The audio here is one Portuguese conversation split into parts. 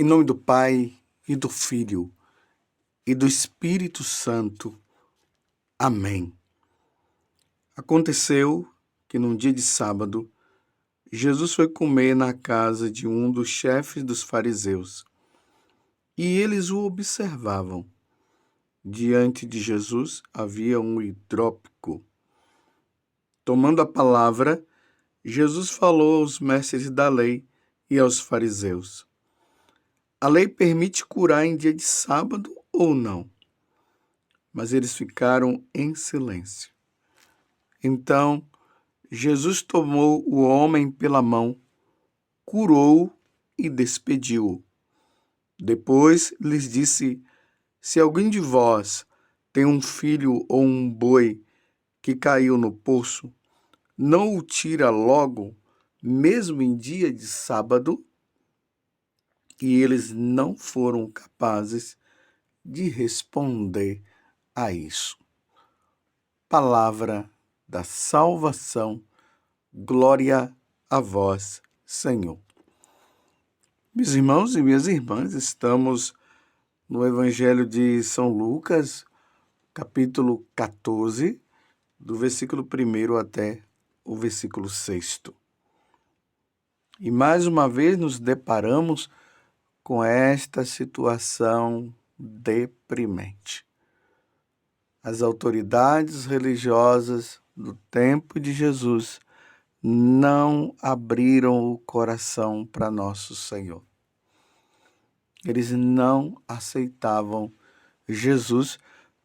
Em nome do Pai, e do Filho, e do Espírito Santo. Amém. Aconteceu que num dia de sábado, Jesus foi comer na casa de um dos chefes dos fariseus, e eles o observavam. Diante de Jesus havia um hidrópico. Tomando a palavra, Jesus falou aos mestres da lei e aos fariseus: a lei permite curar em dia de sábado ou não? Mas eles ficaram em silêncio. Então, Jesus tomou o homem pela mão, curou-o e despediu-o. Depois lhes disse: se alguém de vós tem um filho ou um boi que caiu no poço, não o tira logo, mesmo em dia de sábado? E eles não foram capazes de responder a isso. Palavra da salvação, glória a vós, Senhor. Meus irmãos e minhas irmãs, estamos no Evangelho de São Lucas, capítulo 14, do versículo 1 até o versículo 6. E mais uma vez nos deparamos com esta situação deprimente. As autoridades religiosas do tempo de Jesus não abriram o coração para nosso Senhor. Eles não aceitavam Jesus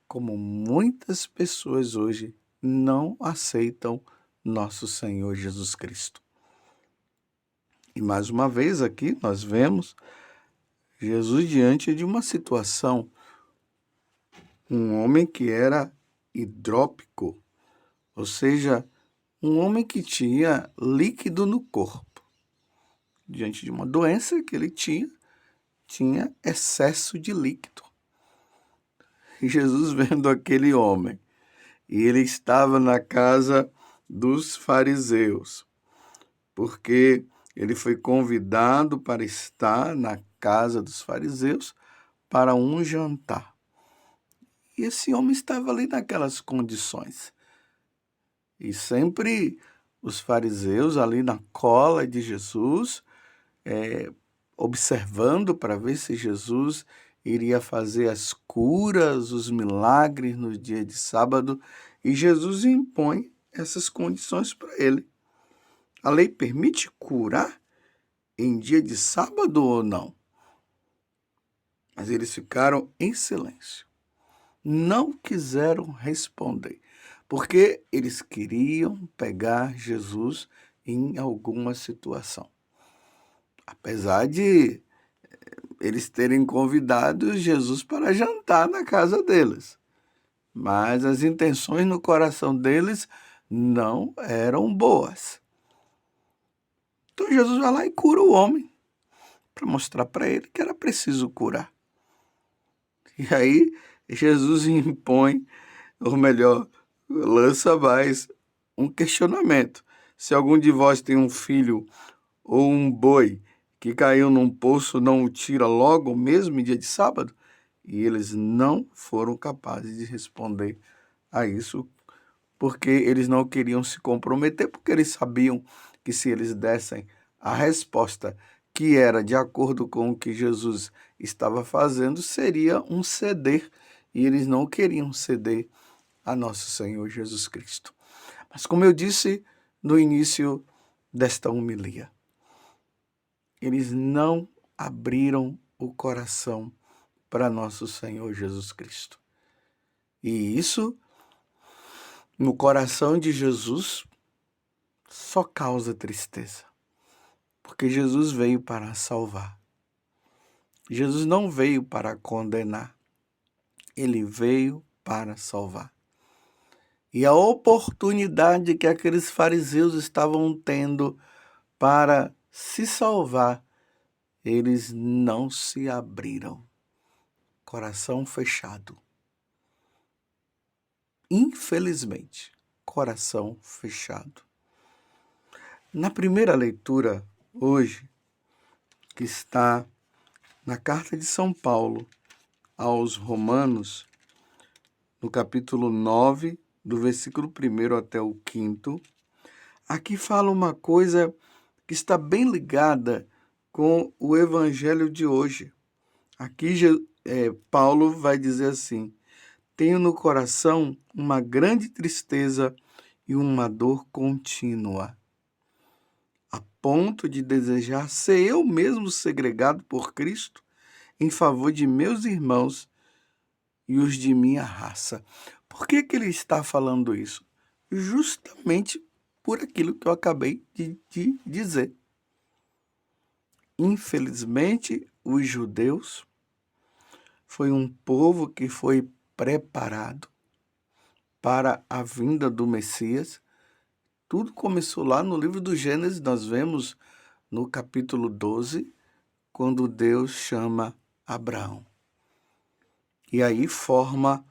como muitas pessoas hoje não aceitam nosso Senhor Jesus Cristo. E mais uma vez aqui nós vemos Jesus diante de uma situação, um homem que era hidrópico, ou seja, um homem que tinha líquido no corpo. Diante de uma doença que ele tinha excesso de líquido. E Jesus vendo aquele homem, e ele estava na casa dos fariseus, porque ele foi convidado para estar na casa dos fariseus para um jantar. E esse homem estava ali naquelas condições. E sempre os fariseus ali na cola de Jesus, observando para ver se Jesus iria fazer as curas, os milagres no dia de sábado, e Jesus impõe essas condições para ele. A lei permite curar em dia de sábado ou não? Mas eles ficaram em silêncio. Não quiseram responder, porque eles queriam pegar Jesus em alguma situação. Apesar de eles terem convidado Jesus para jantar na casa deles. Mas as intenções no coração deles não eram boas. Então Jesus vai lá e cura o homem, para mostrar para ele que era preciso curar. E aí Jesus impõe, ou melhor, lança mais um questionamento. Se algum de vós tem um filho ou um boi que caiu num poço, não o tira logo, mesmo em dia de sábado? E eles não foram capazes de responder a isso, porque eles não queriam se comprometer, porque eles sabiam que se eles dessem a resposta que era de acordo com o que Jesus estava fazendo, seria um ceder, e eles não queriam ceder a nosso Senhor Jesus Cristo. Mas como eu disse no início desta homilia, eles não abriram o coração para nosso Senhor Jesus Cristo. E isso, no coração de Jesus, só causa tristeza, porque Jesus veio para salvar. Jesus não veio para condenar, ele veio para salvar. E a oportunidade que aqueles fariseus estavam tendo para se salvar, eles não se abriram. Coração fechado. Infelizmente, coração fechado. Na primeira leitura, hoje, que está Na carta de São Paulo aos Romanos, no capítulo 9, do versículo 1 até o 5º, aqui fala uma coisa que está bem ligada com o evangelho de hoje. Aqui Paulo vai dizer assim: tenho no coração uma grande tristeza e uma dor contínua, a ponto de desejar ser eu mesmo segregado por Cristo em favor de meus irmãos e os de minha raça. Por que ele está falando isso? Justamente por aquilo que eu acabei de dizer. Infelizmente, os judeus foi um povo que foi preparado para a vinda do Messias. Tudo começou lá no livro do Gênesis, nós vemos no capítulo 12, quando Deus chama Abraão. E aí forma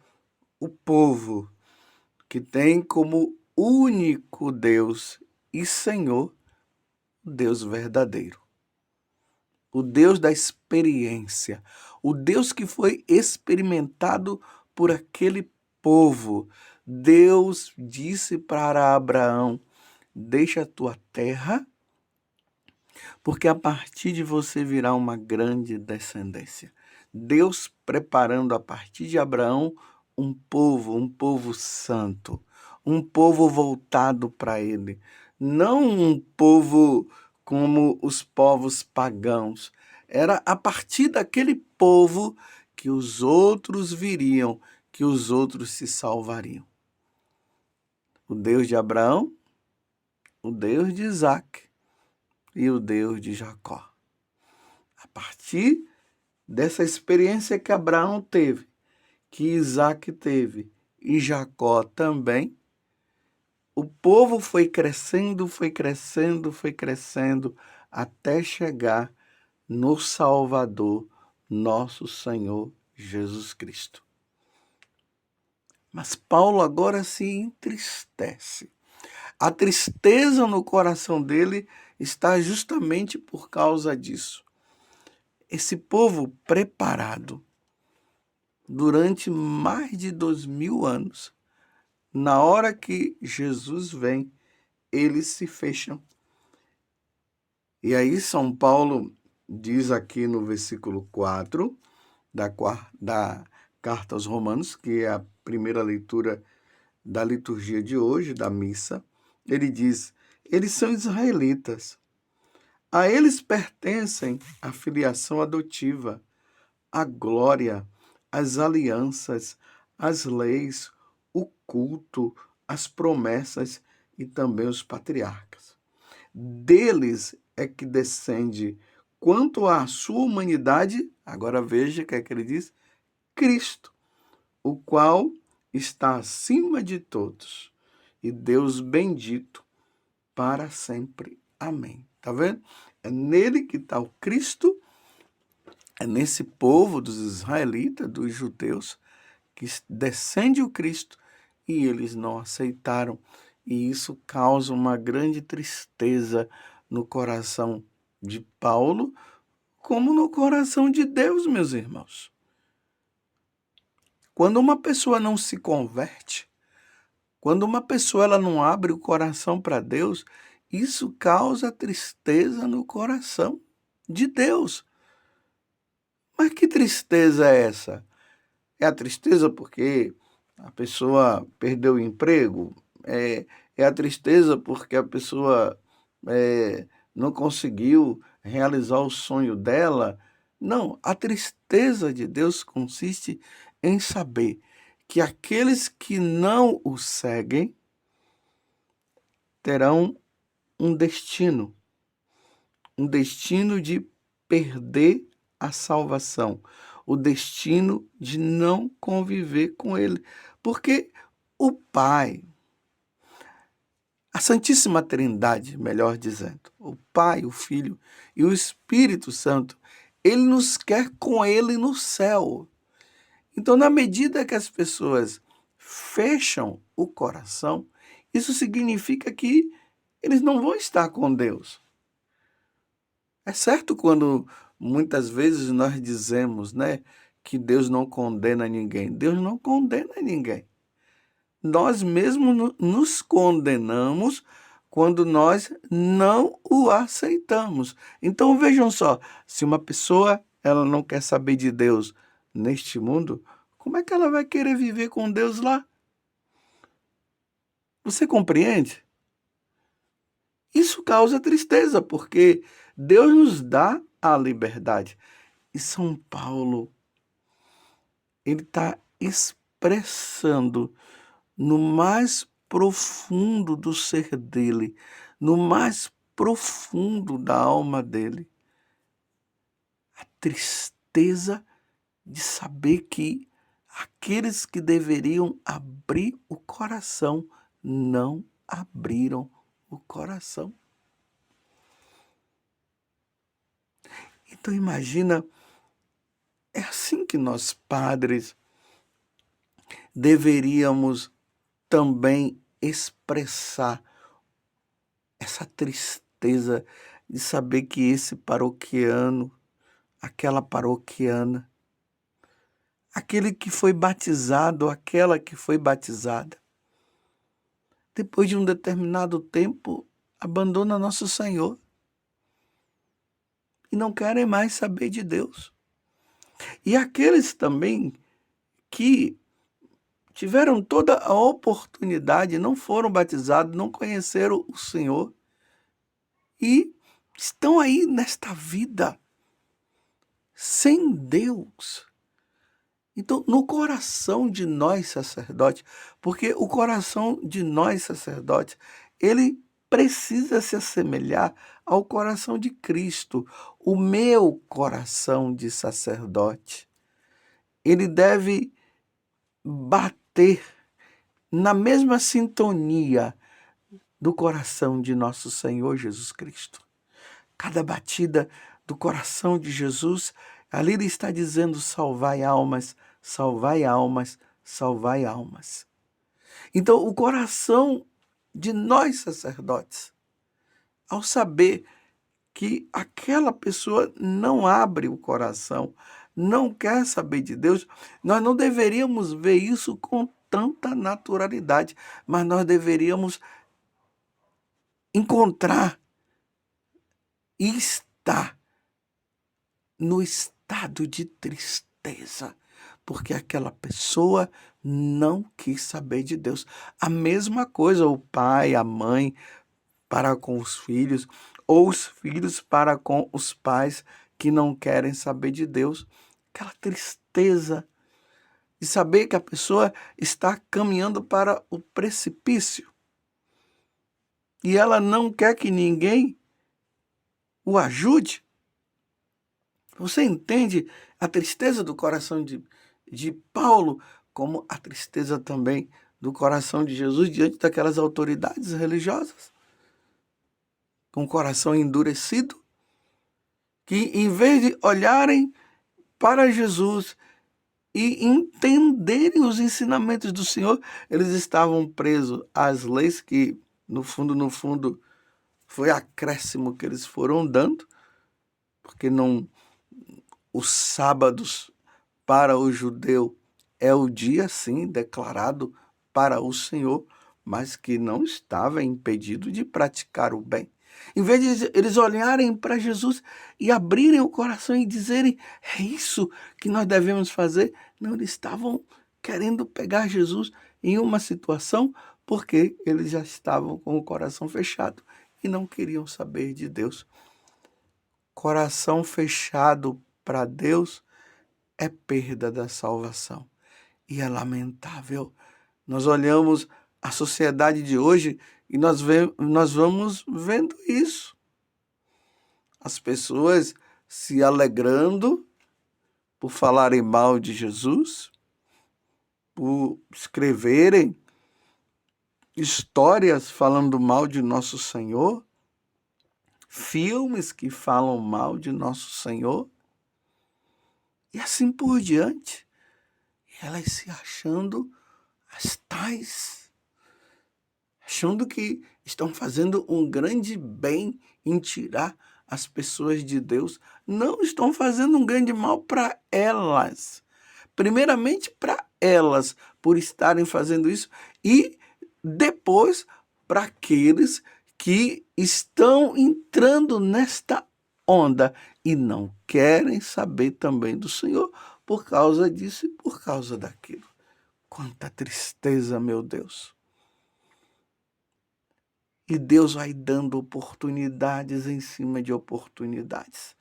o povo que tem como único Deus e Senhor o Deus verdadeiro. O Deus da experiência, o Deus que foi experimentado por aquele povo. Deus disse para Abraão: deixa a tua terra, porque a partir de você virá uma grande descendência. Deus preparando a partir de Abraão um povo santo, um povo voltado para ele, não um povo como os povos pagãos. Era a partir daquele povo que os outros viriam, que os outros se salvariam. O Deus de Abraão, o Deus de Isaac e o Deus de Jacó. A partir dessa experiência que Abraão teve, que Isaac teve e Jacó também, o povo foi crescendo, até chegar no Salvador, nosso Senhor Jesus Cristo. Mas Paulo agora se entristece. A tristeza no coração dele está justamente por causa disso. Esse povo preparado durante mais de 2000 anos, na hora que Jesus vem, eles se fecham. E aí São Paulo diz aqui no versículo 4 da carta aos Romanos, que é a primeira leitura da liturgia de hoje, da missa, ele diz: eles são israelitas. A eles pertencem a filiação adotiva, a glória, as alianças, as leis, o culto, as promessas e também os patriarcas. Deles é que descende, quanto à sua humanidade, agora veja o que é que ele diz, Cristo, o qual está acima de todos, e Deus bendito para sempre. Amém. Tá vendo? É nele que está o Cristo, é nesse povo dos israelitas, dos judeus, que descende o Cristo e eles não aceitaram. E isso causa uma grande tristeza no coração de Paulo, como no coração de Deus, meus irmãos. Quando uma pessoa não se converte, quando uma pessoa ela não abre o coração para Deus, isso causa tristeza no coração de Deus. Mas que tristeza é essa? É a tristeza porque a pessoa perdeu o emprego? É a tristeza porque a pessoa não conseguiu realizar o sonho dela? Não, a tristeza de Deus consiste em saber que aqueles que não o seguem terão um destino de perder a salvação, o destino de não conviver com ele. Porque o Pai, a Santíssima Trindade, melhor dizendo, o Pai, o Filho e o Espírito Santo, ele nos quer com ele no céu. Então, na medida que as pessoas fecham o coração, isso significa que eles não vão estar com Deus. É certo quando Muitas vezes nós dizemos, né, que Deus não condena ninguém. Deus não condena ninguém. Nós mesmos nos condenamos quando nós não o aceitamos. Então vejam só, se uma pessoa ela não quer saber de Deus neste mundo, como é que ela vai querer viver com Deus lá? Você compreende? Isso causa tristeza, porque Deus nos dá a liberdade. E São Paulo, ele está expressando no mais profundo do ser dele, no mais profundo da alma dele, a tristeza de saber que aqueles que deveriam abrir o coração não abriram o coração. Então imagina, é assim que nós padres deveríamos também expressar essa tristeza de saber que esse paroquiano, aquela paroquiana, aquele que foi batizado, aquela que foi batizada, depois de um determinado tempo, abandona nosso Senhor e não querem mais saber de Deus. E aqueles também que tiveram toda a oportunidade, não foram batizados, não conheceram o Senhor e estão aí nesta vida sem Deus. Então, no coração de nós sacerdotes, porque o coração de nós sacerdotes, ele precisa se assemelhar ao coração de Cristo. O meu coração de sacerdote, ele deve bater na mesma sintonia do coração de nosso Senhor Jesus Cristo. Cada batida do coração de Jesus, ali ele está dizendo: salvai almas, salvai almas, salvai almas. Então, o coração de nós sacerdotes, ao saber que aquela pessoa não abre o coração, não quer saber de Deus, nós não deveríamos ver isso com tanta naturalidade, mas nós deveríamos encontrar e estar no estado de tristeza, porque aquela pessoa não quis saber de Deus. A mesma coisa o pai, a mãe para com os filhos, ou os filhos para com os pais que não querem saber de Deus. Aquela tristeza de saber que a pessoa está caminhando para o precipício e ela não quer que ninguém o ajude. Você entende a tristeza do coração de Paulo, como a tristeza também do coração de Jesus diante daquelas autoridades religiosas, com o coração endurecido, que em vez de olharem para Jesus e entenderem os ensinamentos do Senhor, eles estavam presos às leis que, no fundo, foi acréscimo que eles foram dando, porque não, os sábados para o judeu é o dia, sim, declarado para o Senhor, mas que não estava impedido de praticar o bem. Em vez de eles olharem para Jesus e abrirem o coração e dizerem: é isso que nós devemos fazer, não, eles estavam querendo pegar Jesus em uma situação porque eles já estavam com o coração fechado e não queriam saber de Deus. Coração fechado para Deus é perda da salvação. E é lamentável. Nós olhamos a sociedade de hoje e nós vamos vendo isso. As pessoas se alegrando por falarem mal de Jesus, por escreverem histórias falando mal de nosso Senhor, filmes que falam mal de nosso Senhor, e assim por diante. E elas se achando as tais, achando que estão fazendo um grande bem em tirar as pessoas de Deus não estão fazendo um grande mal para elas. Primeiramente para elas, por estarem fazendo isso, e depois para aqueles que estão entrando nesta onda e não querem saber também do Senhor por causa disso e por causa daquilo. Quanta tristeza, meu Deus. E Deus vai dando oportunidades em cima de oportunidades.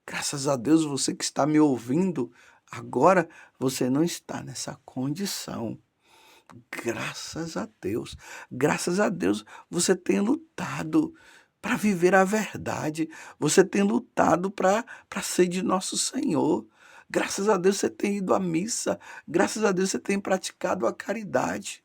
Graças a Deus, você que está me ouvindo agora, você não está nessa condição. Graças a Deus. Graças a Deus, você tem lutado para viver a verdade. Você tem lutado para ser de nosso Senhor. Graças a Deus, você tem ido à missa. Graças a Deus, você tem praticado a caridade.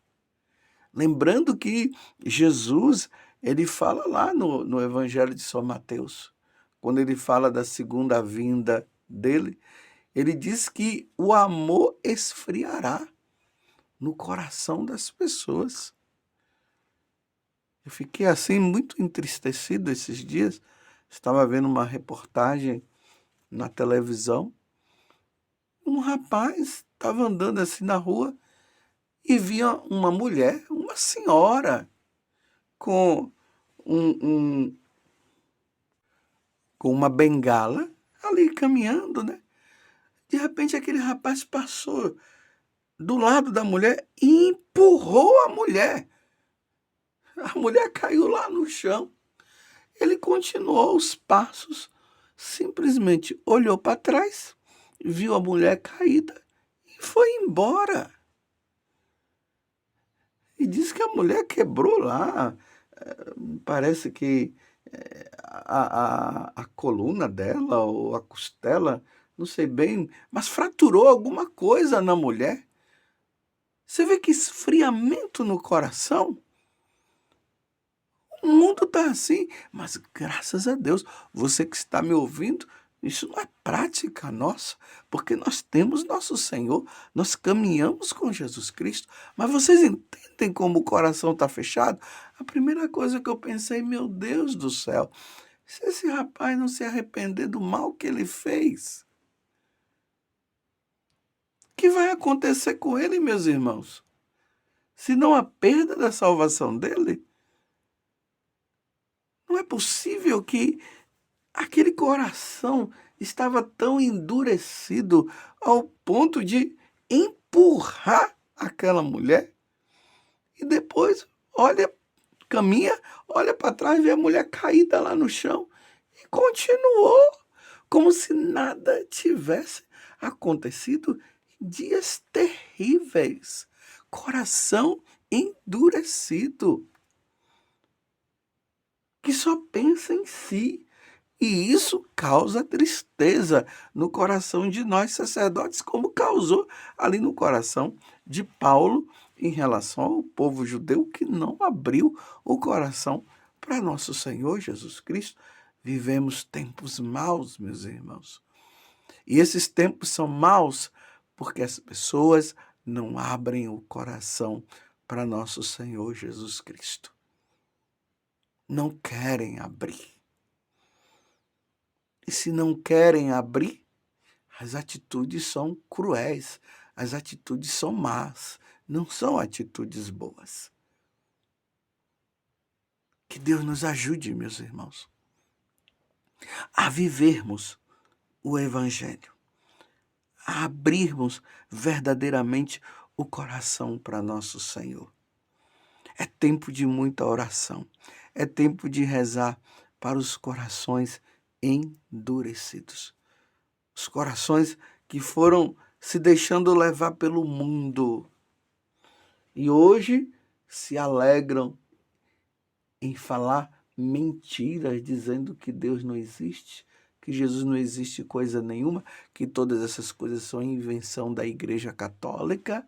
Lembrando que Jesus, ele fala lá no Evangelho de São Mateus, quando ele fala da segunda vinda dele, ele diz que o amor esfriará no coração das pessoas. Eu fiquei assim muito entristecido esses dias. Estava vendo uma reportagem na televisão. Um rapaz estava andando assim na rua e via uma mulher, uma senhora, com um com uma bengala ali caminhando, né? De repente aquele rapaz passou do lado da mulher e empurrou a mulher. A mulher caiu lá no chão. Ele continuou os passos, simplesmente olhou para trás, viu a mulher caída e foi embora. E disse que a mulher quebrou lá, parece que a coluna dela ou a costela, não sei bem, mas fraturou alguma coisa na mulher. Você vê que esfriamento no coração. O mundo está assim, mas graças a Deus, você que está me ouvindo, isso não é prática nossa, porque nós temos nosso Senhor, nós caminhamos com Jesus Cristo, mas vocês entendem como o coração está fechado? A primeira coisa que eu pensei, meu Deus do céu, se esse rapaz não se arrepender do mal que ele fez, o que vai acontecer com ele, meus irmãos? Se não a perda da salvação dele, não é possível que aquele coração estava tão endurecido ao ponto de empurrar aquela mulher e depois olha, caminha, olha para trás, vê a mulher caída lá no chão e continuou como se nada tivesse acontecido. Dias terríveis, coração endurecido, que só pensa em si. E isso causa tristeza no coração de nós sacerdotes, como causou ali no coração de Paulo em relação ao povo judeu que não abriu o coração para nosso Senhor Jesus Cristo. Vivemos tempos maus, meus irmãos. E esses tempos são maus porque as pessoas não abrem o coração para nosso Senhor Jesus Cristo. Não querem abrir. E se não querem abrir, as atitudes são cruéis, as atitudes são más, não são atitudes boas. Que Deus nos ajude, meus irmãos, a vivermos o Evangelho, a abrirmos verdadeiramente o coração para nosso Senhor. É tempo de muita oração, é tempo de rezar para os corações endurecidos. Os corações que foram se deixando levar pelo mundo e hoje se alegram em falar mentiras, dizendo que Deus não existe, que Jesus não existe coisa nenhuma, que todas essas coisas são invenção da Igreja Católica,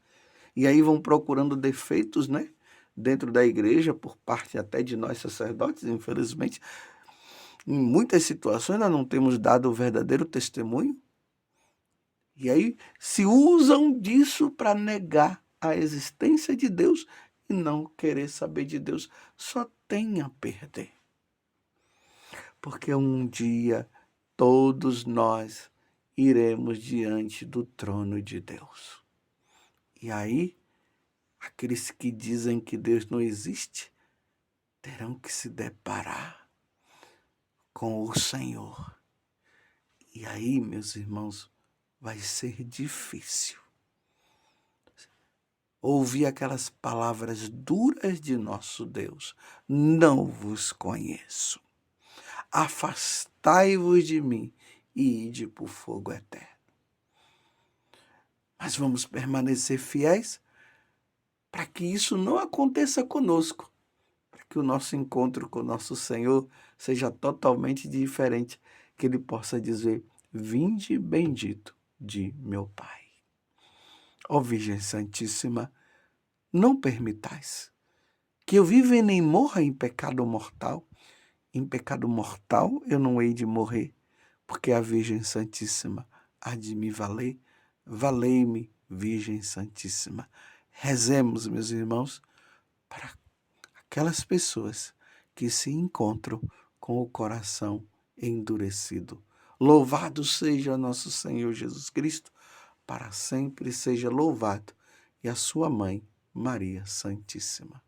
e aí vão procurando defeitos, né, dentro da igreja, por parte até de nós sacerdotes, infelizmente. Em muitas situações nós não temos dado o verdadeiro testemunho. E aí se usam disso para negar a existência de Deus e não querer saber de Deus. Só tem a perder. porque um dia todos nós iremos diante do trono de Deus. E aí, aqueles que dizem que Deus não existe terão que se deparar com o Senhor. E aí, meus irmãos, vai ser difícil ouvir aquelas palavras duras de nosso Deus: não vos conheço. Afastai-vos de mim e ide para o fogo eterno. Mas vamos permanecer fiéis para que isso não aconteça conosco, para que o nosso encontro com o nosso Senhor seja totalmente diferente, que Ele possa dizer: vinde bendito de meu Pai. Ó Virgem Santíssima, não permitais que eu viva e nem morra em pecado mortal. Em pecado mortal eu não hei de morrer, porque a Virgem Santíssima há de me valer. Valei-me, Virgem Santíssima. Rezemos, meus irmãos, para aquelas pessoas que se encontram com o coração endurecido. Louvado seja nosso Senhor Jesus Cristo, para sempre seja louvado, e a sua mãe, Maria Santíssima.